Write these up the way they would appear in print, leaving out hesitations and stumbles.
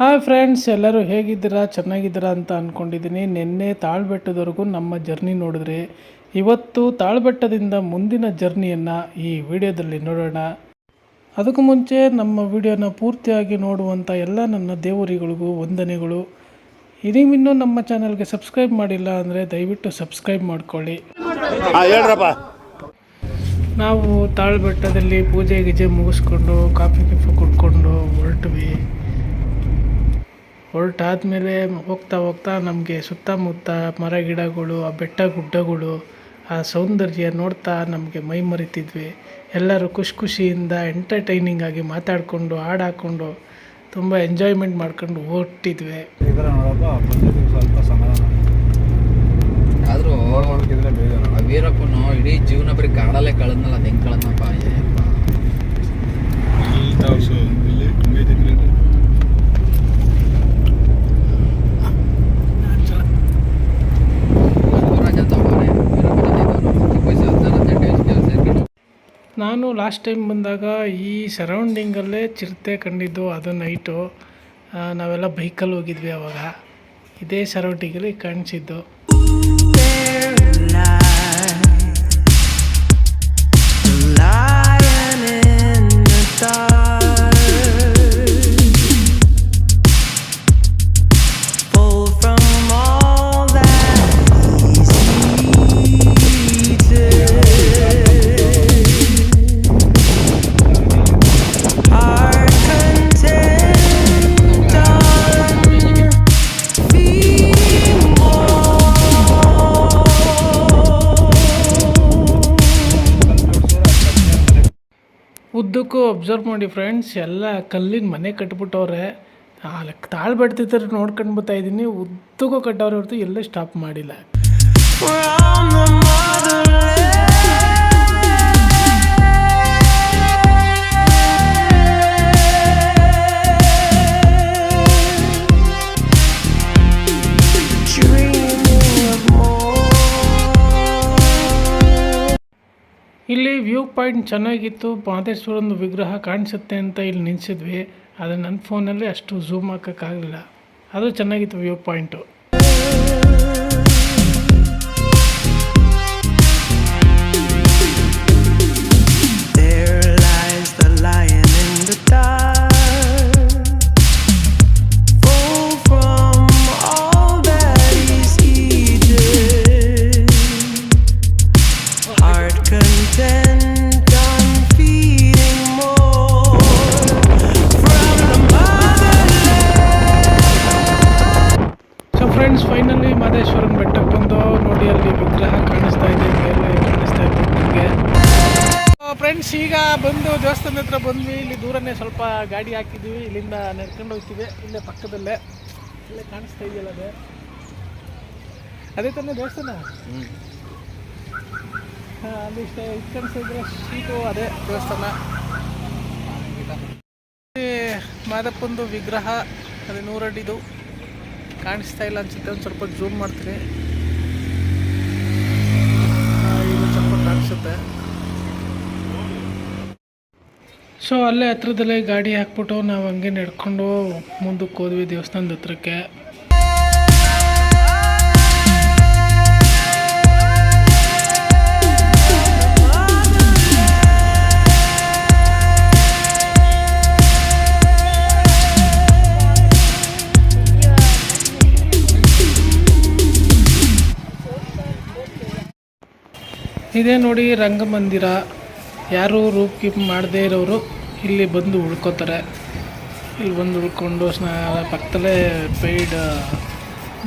Hi friends, ಎಲ್ಲರೂ ಹೇಗಿದ್ದೀರಾ? ಚೆನ್ನಾಗಿದ್ದೀರಾ ಅಂತ ಅಂದ್ಕೊಂಡಿದ್ದೀನಿ. ನಿನ್ನೆ ತಾಳ್ಬೆಟ್ಟದವರೆಗೂ ನಮ್ಮ ಜರ್ನಿ ನೋಡಿದ್ರೆ, ಇವತ್ತು ತಾಳ್ಬೆಟ್ಟದಿಂದ ಮುಂದಿನ ಜರ್ನಿಯನ್ನು ಈ ವಿಡಿಯೋದಲ್ಲಿ ನೋಡೋಣ. ಅದಕ್ಕೂ ಮುಂಚೆ ನಮ್ಮ ವಿಡಿಯೋನ ಪೂರ್ತಿಯಾಗಿ ನೋಡುವಂಥ ಎಲ್ಲ ನನ್ನ ದೇವರಿಗಳಿಗೂ ವಂದನೆಗಳು. ನೀವಿನ್ನೂ ನಮ್ಮ ಚಾನಲ್ಗೆ ಸಬ್ಸ್ಕ್ರೈಬ್ ಮಾಡಿಲ್ಲ ಅಂದರೆ ದಯವಿಟ್ಟು ಸಬ್ಸ್ಕ್ರೈಬ್ ಮಾಡ್ಕೊಳ್ಳಿ. ನಾವು ತಾಳ್ಬೆಟ್ಟದಲ್ಲಿ ಪೂಜೆ ಗೀಜೆ ಮುಗಿಸ್ಕೊಂಡು ಕಾಫಿ ಕುಡ್ಕೊಂಡು ಹೊರಟಾದ್ಮೇಲೆ ಹೋಗ್ತಾ ನಮಗೆ ಸುತ್ತಮುತ್ತ ಮರ ಗಿಡಗಳು, ಆ ಬೆಟ್ಟ ಗುಡ್ಡಗಳು, ಆ ಸೌಂದರ್ಯ ನೋಡ್ತಾ ನಮಗೆ ಮೈ ಮರಿತಿದ್ವಿ. ಎಲ್ಲರೂ ಖುಷಿಯಿಂದ ಎಂಟರ್ಟೈನಿಂಗ್ ಆಗಿ ಮಾತಾಡಿಕೊಂಡು ಹಾಡು ಹಾಕ್ಕೊಂಡು ತುಂಬ ಎಂಜಾಯ್ಮೆಂಟ್ ಮಾಡ್ಕೊಂಡು ಹೊರಟಿದ್ವಿ. ಆದರೂ ವೀರಪ್ಪನು ಇಡೀ ಜೀವನ ಬರೀ ಕಾಡಲ್ಲೇ ಕಳೆದ್ನಲ್ಲ, ಅದು ಹೆಂಗೆ ಕಳೆದ್ನಪ್ಪ. ನಾನು ಲಾಸ್ಟ್ ಟೈಮ್ ಬಂದಾಗ ಈ ಸರೌಂಡಿಂಗಲ್ಲೇ ಚಿರತೆ ಕಂಡಿದ್ದು. ಅದು ನೈಟು ನಾವೆಲ್ಲ ಬೈಕಲ್ಲಿ ಹೋಗಿದ್ವಿ. ಆವಾಗ ಇದೇ ಸರೌಂಡಿಂಗಲ್ಲಿ ಕಾಣಿಸಿದ್ದು. ಉದ್ದಕ್ಕೂ ಅಬ್ಸರ್ವ್ ಮಾಡಿ ಫ್ರೆಂಡ್ಸ್, ಎಲ್ಲ ಕಲ್ಲಿನ ಮನೆ ಕಟ್ಬಿಟ್ಟವ್ರೆ. ತಾಳ್ಬೆಡ್ತಿದ್ರೆ ನೋಡ್ಕೊಂಡು ಬರ್ತಾ ಇದ್ದೀನಿ. ಉದ್ದಕ್ಕೂ ಕಟ್ಟವ್ರೆ ಹೊರತು ಎಲ್ಲೂ ಸ್ಟಾಪ್ ಮಾಡಿಲ್ಲ. ಇಲ್ಲಿ ವ್ಯೂ ಪಾಯಿಂಟ್ ಚೆನ್ನಾಗಿತ್ತು. ಮಹದೇಶ್ವರನ ವಿಗ್ರಹ ಕಾಣಿಸುತ್ತೆ ಅಂತ ಇಲ್ಲಿ ನಿಲ್ಸಿದ್ವಿ. ಆದರೆ ನನ್ನ ಫೋನಲ್ಲಿ ಅಷ್ಟು ಝೂಮ್ ಹಾಕೋಕ್ಕಾಗಲಿಲ್ಲ. ಅದು ಚೆನ್ನಾಗಿತ್ತು ವ್ಯೂ ಪಾಯಿಂಟು. ಫ್ರೆಂಡ್ಸ್, ಫೈನಲಿ ಮಹದೇಶ್ವರನ ಬೆಟ್ಟಕ್ಕೆ ಬಂದು ನೋಡಿ, ಅಲ್ಲಿ ವಿಗ್ರಹ ಕಾಣಿಸ್ತಾ ಇದೆ, ಮೇಲೆ ಕಾಣಿಸ್ತಾ ಇದೆ ನಿಮಗೆ. ಫ್ರೆಂಡ್ಸ್, ಈಗ ಬಂದು ದೇವಸ್ಥಾನದ ಹತ್ರ ಬಂದ್ವಿ. ಇಲ್ಲಿ ದೂರನೇ ಸ್ವಲ್ಪ ಗಾಡಿ ಹಾಕಿದ್ವಿ. ಇಲ್ಲಿಂದ ನಡ್ಕೊಂಡು ಹೋಗ್ತೀವಿ. ಇಲ್ಲೇ ಪಕ್ಕದಲ್ಲೇ ಇಲ್ಲೇ ಕಾಣಿಸ್ತಾ ಇದೆಯಲ್ಲ, ಅದೇ ತಾನೇ ದೇವಸ್ಥಾನ. ಅಲ್ಲಿ ಇಷ್ಟ ಕಾಣಿಸ್ತಾ ಇದ್ರೆ ಸೀಟು ಅದೇ ದೇವಸ್ಥಾನ. ಮಾದಪ್ಪಂದು ವಿಗ್ರಹ ಅದು 100 ಅಡಿದು ಕಾಣಿಸ್ತಾ ಇಲ್ಲ ಅನ್ಸುತ್ತೆ. ಒಂದು ಸ್ವಲ್ಪ ಝೂಮ್ ಮಾಡ್ತೀನಿ. ಇದು ಸ್ವಲ್ಪ ಕಾಣಿಸುತ್ತೆ. ಸೊ ಅಲ್ಲೇ ಹತ್ರದಲ್ಲೇ ಗಾಡಿ ಹಾಕ್ಬಿಟ್ಟು ನಾವು ಹಂಗೆ ನಡ್ಕೊಂಡು ಮುಂದಕ್ಕೆ ಹೋದ್ವಿ ದೇವಸ್ಥಾನದ ಹತ್ರಕ್ಕೆ. ಇದೇ ನೋಡಿ ರಂಗಮಂದಿರ. ಯಾರು ರೂಪ್ ಕೀಪ್ ಮಾಡದೇ ಇರೋರು ಇಲ್ಲಿ ಬಂದು ಉಳ್ಕೋತಾರೆ. ಇಲ್ಲಿ ಬಂದು ಉಳ್ಕೊಂಡು ಪಕ್ಕದಲ್ಲೇ ಪೈಡ್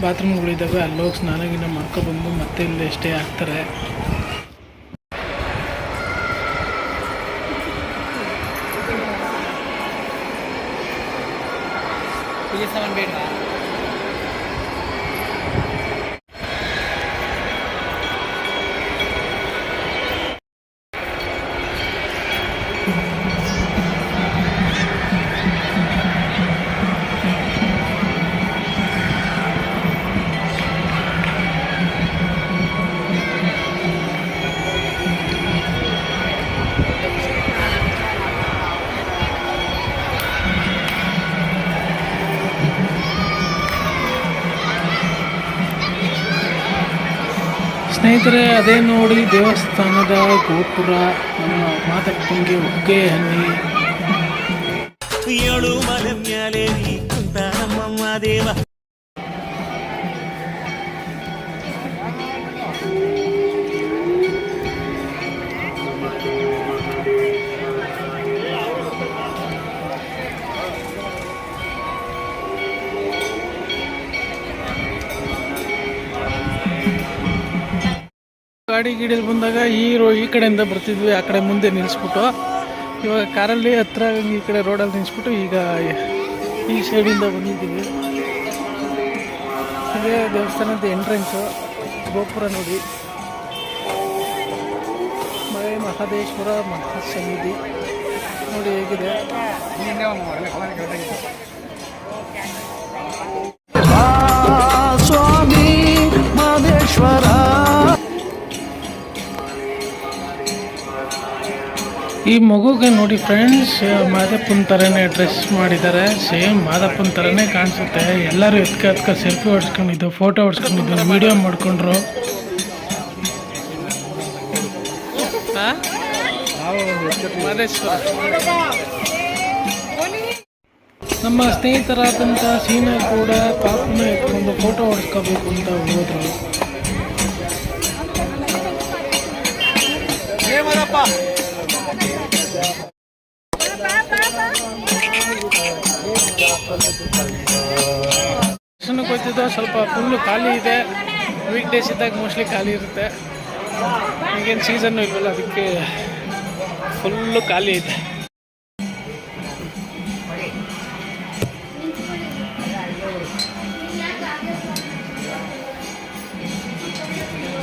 ಬಾತ್ರೂಮ್ಗಳಿದ್ದಾವೆ. ಅಲ್ಲೋಗಿ ಸ್ನಾನ ಮಾಡ್ಕೊಬಂದು ಮತ್ತೆ ಇಲ್ಲಿ ಸ್ಟೇ ಆಗ್ತಾರೆ. ಸ್ನೇಹಿತರೆ, ಅದೇ ನೋಡಿ ದೇವಸ್ಥಾನದ ಗೋಪುರ, ನಮ್ಮ ಮಾದಪ್ಪನಿಗೆ ಹೊಗೆ ಹಣ್ಣಿ. ಏಳು ಮಲೆ ಮ್ಯಾಲೆ ಕುಂತ ನಮ್ಮಮ್ಮ ದೇವ. ಗಾಡಿ ಗಿಡಿಯಲ್ಲಿ ಬಂದಾಗ ಈ ಕಡೆಯಿಂದ ಬರ್ತಿದ್ವಿ, ಆ ಕಡೆ ಮುಂದೆ ನಿಲ್ಲಿಸ್ಬಿಟ್ಟು ಇವಾಗ ಕಾರಲ್ಲಿ ಹತ್ರ ಈ ಕಡೆ ರೋಡಲ್ಲಿ ನಿಲ್ಲಿಸ್ಬಿಟ್ಟು ಈಗ ಈ ಸೈಡಿಂದ ಬಂದಿದ್ದೀವಿ. ಇದೇ ದೇವಸ್ಥಾನದ ಎಂಟ್ರೆನ್ಸು, ಗೋಪುರ ನೋಡಿ, ಮಳೆ ಮಹದೇಶ್ವರ ಮಹಾಸನ್ನಿಧಿ ನೋಡಿ ಹೇಗಿದೆ. ಸ್ವಾಮಿ ಮಹದೇಶ್ವರ. ಈ ಮಗುಗೆ ನೋಡಿ ಫ್ರೆಂಡ್ಸ್, ಮಾದಪ್ಪನ ಥರನೇ ಡ್ರೆಸ್ ಮಾಡಿದ್ದಾರೆ, ಸೇಮ್ ಮಾದಪ್ಪನ ಥರನೇ ಕಾಣಿಸುತ್ತೆ. ಎಲ್ಲರೂ ಎತ್ಕ ಸೆಲ್ಫಿ ಹೊಡ್ಸ್ಕೊಂಡಿದ್ದು, ಫೋಟೋ ಹೊಡ್ಸ್ಕೊಂಡಿದ್ದು, ವಿಡಿಯೋ ಮಾಡ್ಕೊಂಡ್ರು. ಮಾದೇಶ್ವರ. ನಮ್ಮ ಸ್ನೇಹಿತರಾದಂಥ ಸೀನಾ ಕೂಡ ಪಾಪನ ಎತ್ಕೊಂಡು ಫೋಟೋ ಹೊಡ್ಸ್ಕೋಬೇಕು ಅಂತ ಹೋದ್ರು. ದರ್ಶನಕ್ಕೆ ಹೋಗ್ತಿದ್ದು ಸ್ವಲ್ಪ ಫುಲ್ಲು ಖಾಲಿ ಇದೆ. ವೀಕ್ ಡೇಸ್ ಇದ್ದಾಗ ಮೋಸ್ಟ್ಲಿ ಖಾಲಿ ಇರುತ್ತೆ, ಈಗೇನು ಸೀಸನ್ನು ಇಲ್ವಲ್ಲ, ಅದಕ್ಕೆ ಫುಲ್ಲು ಖಾಲಿ ಇದೆ.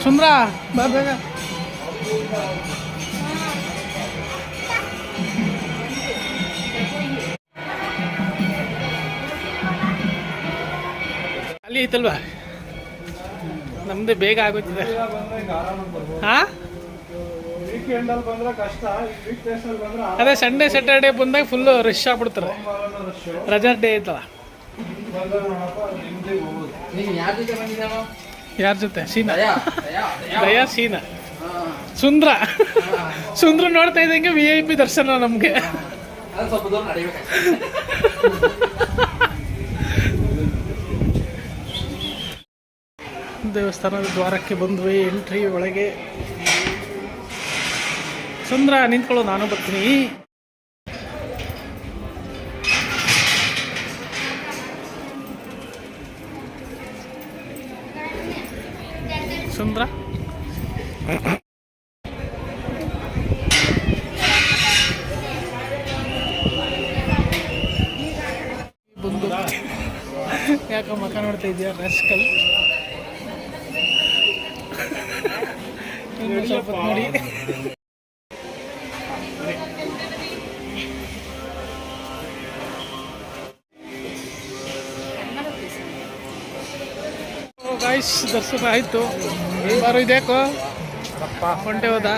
ಸುಂದ್ರ ಬಾ ಬೇಗ. ಅಲ್ಲಿ ಐತಲ್ವಾ, ನಮ್ದು ಬೇಗ ಆಗುತ್ತಿದೆ. ಅದೇ ಸಂಡೇ ಸ್ಯಾಟರ್ಡೇ ಬಂದಾಗ ಫುಲ್ಲು ರಶ್ ಆಗ್ಬಿಡ್ತಾರೆ, ರಜಾ ಡೇ ಐತಲ್ಲ. ಯಾರ ಜೊತೆ? ಸೀನಾ, ದಯಾ, ಸೀನಾ, ಸುಂದ್ರ ನೋಡ್ತಾ ಇದ್ದಂಗೆ VIP ದರ್ಶನ ನಮಗೆ. ದೇವಸ್ಥಾನದ ದ್ವಾರಕ್ಕೆ ಬಂದ್ವಿ, ಎಂಟ್ರಿ ಒಳಗೆ. ಸುಂದ್ರ ನಿಂತ್ಕೊಳ್ಳೋ, ನಾನು ಬರ್ತೀನಿ. ಸುಂದ್ರ ಬಂದು ಯಾಕೋ ಮಕ್ಕ ನೋಡ್ತಾ ಇದೆಯಾ ರಸ್ಕಲ್? ಇನ್ನು ಸ್ವಲ್ಪ ನೋಡಿ. ಗಾಯ್ಸ್, ದರ್ಶನ ಆಯಿತು. ಬಾರು ಇದ್ಯಾಕೋ ಹೊಂಟೆ ಹೋದ.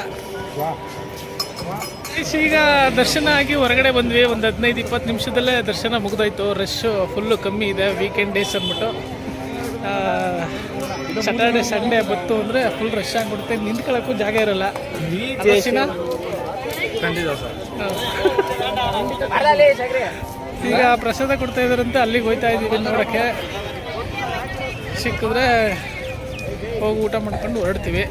ಈಗ ದರ್ಶನ ಆಗಿ ಹೊರಗಡೆ ಬಂದ್ವಿ. ಒಂದು 15-20 ನಿಮಿಷದಲ್ಲೇ ದರ್ಶನ ಮುಗಿದೋಯ್ತು. ರಶ್ ಫುಲ್ಲು ಕಮ್ಮಿ ಇದೆ, ವೀಕೆಂಡ್ ಡೇಸ್ ಅಂದ್ಬಿಟ್ಟು. ಸ್ಯಾಟರ್ಡೆ ಸಂಡೇ ಬತ್ತು ಅಂದರೆ ಫುಲ್ ರಶ್ ಆಗಿಬಿಡುತ್ತೆ, ನಿಂತ್ಕೊಳ್ಳೋಕ್ಕೂ ಜಾಗ ಇರೋಲ್ಲ. ಈಗ ಪ್ರಸಾದ ಕೊಡ್ತಾ ಇದ್ದಾರಂತೆ, ಅಲ್ಲಿಗೆ ಹೋಗ್ತಾ ಇದ್ದೀವಿ ನೋಡೋಕ್ಕೆ. ಸಿಕ್ಕಿದ್ರೆ ಹೋಗಿ ಊಟ ಮಾಡ್ಕೊಂಡು ಹೊರಡ್ತೀವಿ.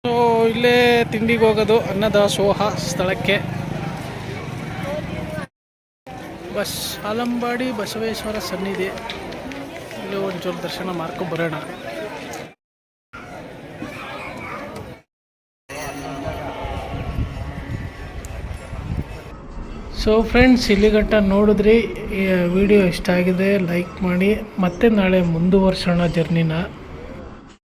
ಸೊ ಇಲ್ಲೇ ತಿಂಡಿಗೆ ಹೋಗೋದು, ಅನ್ನದಾಸೋಹ ಸ್ಥಳಕ್ಕೆ. ಆಲಂಬಾಡಿ ಬಸವೇಶ್ವರ ಸನ್ನಿಧಿ, ಇಲ್ಲಿ ಒಂಚೂರು ದರ್ಶನ ಮಾಡ್ಕೊಂಡು ಬರೋಣ. ಸೊ ಫ್ರೆಂಡ್ಸ್, ಇಲ್ಲಿಗಂಟ ನೋಡಿದ್ರಿ. ಈ ವಿಡಿಯೋ ಇಷ್ಟ ಆಗಿದೆ ಲೈಕ್ ಮಾಡಿ. ಮತ್ತೆ ನಾಳೆ ಮುಂದುವರ್ಸೋಣ ಜರ್ನಿನ.